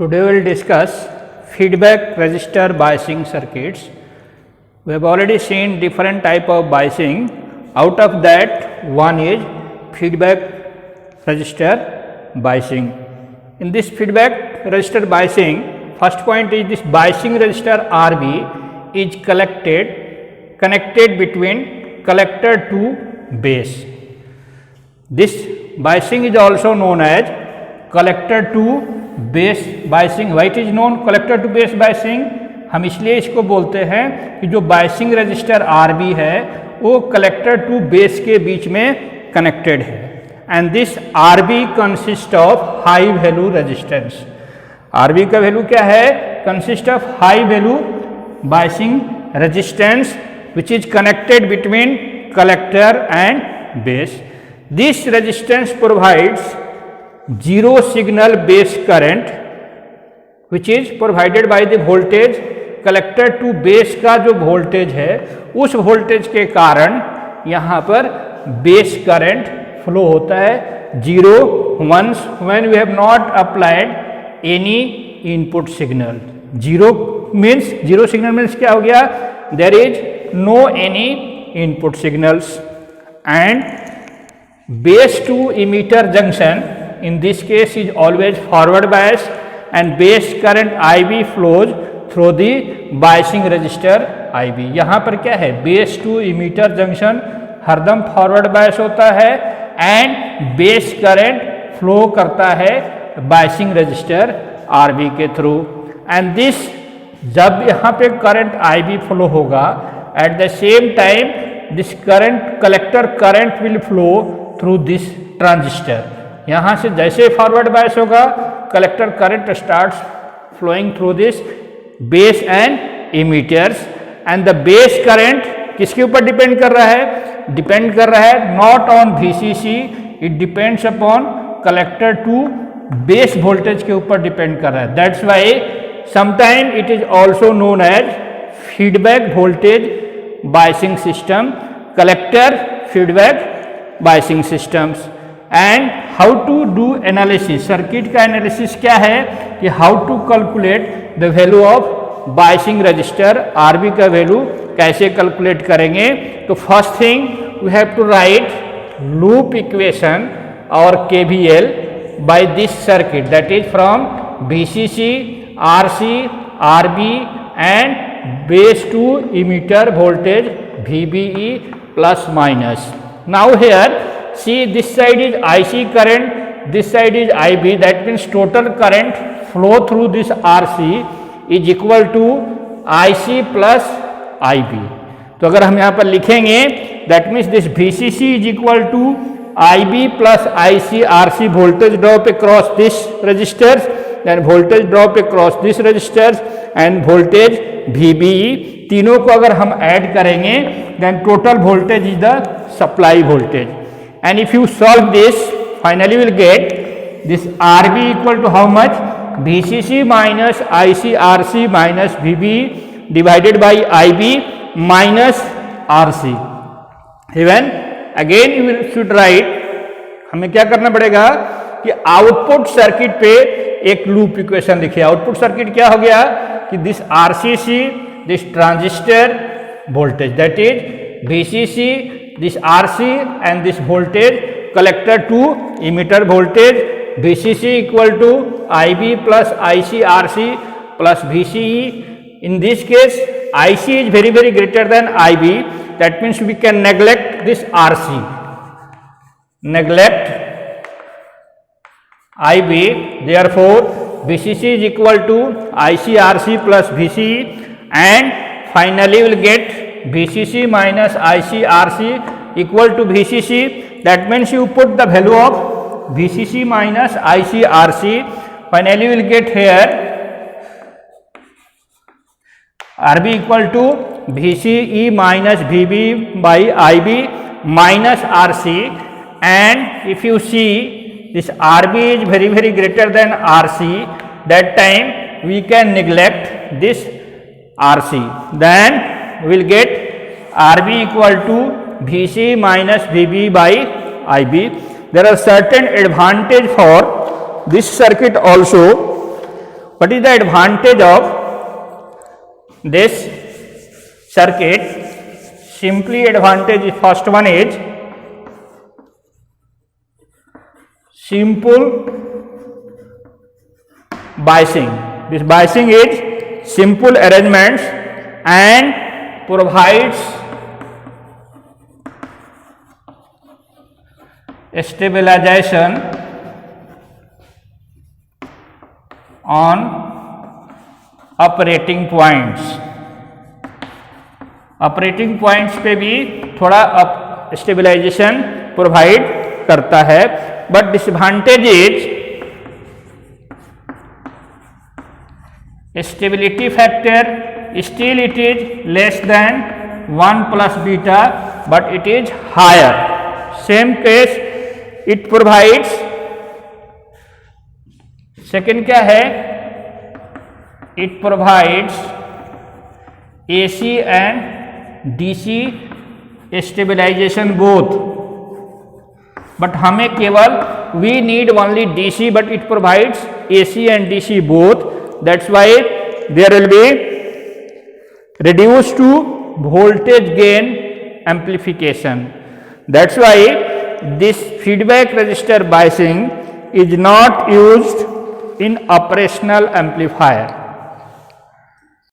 Today we will discuss feedback resistor biasing circuits. We have already seen different type of biasing. Out of that, one is feedback resistor biasing. In this feedback resistor biasing, first point is this biasing resistor RB is connected between collector to base. This biasing is also known as collector to base biasing. White is known collector to base biasing. हम इसलिए इसको बोलते हैं कि जो biasing register RB है वो collector to base के बीच में कनेक्टेड है. And this RB consist of high value resistance. RB का वैल्यू क्या है? Consist of high value biasing resistance which is connected between collector and base. This resistance provides zero signal base current which is provided by the voltage collector to base का जो voltage है उस voltage के कारण यहाँ पर base current flow होता है. Zero once when we have not applied any input signal. Zero signal means क्या हो गया? There is no any input signals. And base to emitter junction in this case is always forward bias and base current IB flows through the biasing resistor IB. यहाँ पर क्या है? Base to emitter junction हरदम forward bias होता है and base current flow करता है biasing resistor RB के थ्रू. एंड दिस जब यहाँ पे करंट IB फ्लो होगा at the same time this current collector current will flow through this transistor. यहाँ से जैसे फॉरवर्ड बायस होगा collector current starts flowing through this base and emitters. And the base current किसके ऊपर depend कर रहा है? डिपेंड कर रहा है not on VCC, it depends upon collector to base voltage के ऊपर डिपेंड कर रहा है. That's why sometime it is also known as feedback voltage biasing system, collector feedback biasing systems. And how to do analysis. Circuit का analysis क्या है कि how to calculate the value of biasing register RB का value कैसे calculate करेंगे. तो first thing we have to write loop equation और KVL by this circuit that is from VCC, RC, RB and base to emitter voltage VBE plus minus. Now here see this side is IC current, this side is IB. That means total current flow through this RC is equal to IC plus IB. तो अगर हम यहाँ पर लिखेंगे that means this VCC is equal to IB plus IC RC voltage drop across this resistors, then voltage drop across this resistors and voltage VBE. तीनों को अगर हम ऐड करेंगे then total voltage is the supply voltage. And if you solve this, finally you will get this RB equal to how much? VCC minus IC RC minus VB divided by IB minus RC. Even again you should write, हमें क्या करना पड़ेगा कि output circuit पे एक loop equation लिखिए. Output circuit क्या हो गया कि this RCC, this transistor voltage that is VCC, this RC and this voltage collector to emitter voltage VCC equal to IB plus IC RC plus VCE. In this case IC is very greater than IB. That means we can neglect this RC, neglect IB. Therefore VCC is equal to IC RC plus VCE and finally we will get VCC minus IC RC equal to VCC. That means you put the value of VCC minus IC RC. Finally you will get here RB equal to VCE minus VB by IB minus RC. And if you see this RB is very greater than RC, that time we can neglect this RC. Then we will get RB equal to VC minus VB by IB. There are certain advantage for this circuit also. what is the advantage of this circuit? Simply advantage is, first one is simple biasing. This biasing is simple arrangements and provides stabilization on operating points. Operating points पे भी थोड़ा stabilization provide करता है. But disadvantage is stability factor, still it is less than 1 plus beta, but it is higher. Same case it provides. Second क्या है? It provides AC and DC stabilization both. But हमें केवल we need only DC, but it provides AC and DC both. That's why there will be reduced to voltage gain amplification. That's why this feedback resistor biasing is not used in operational amplifier.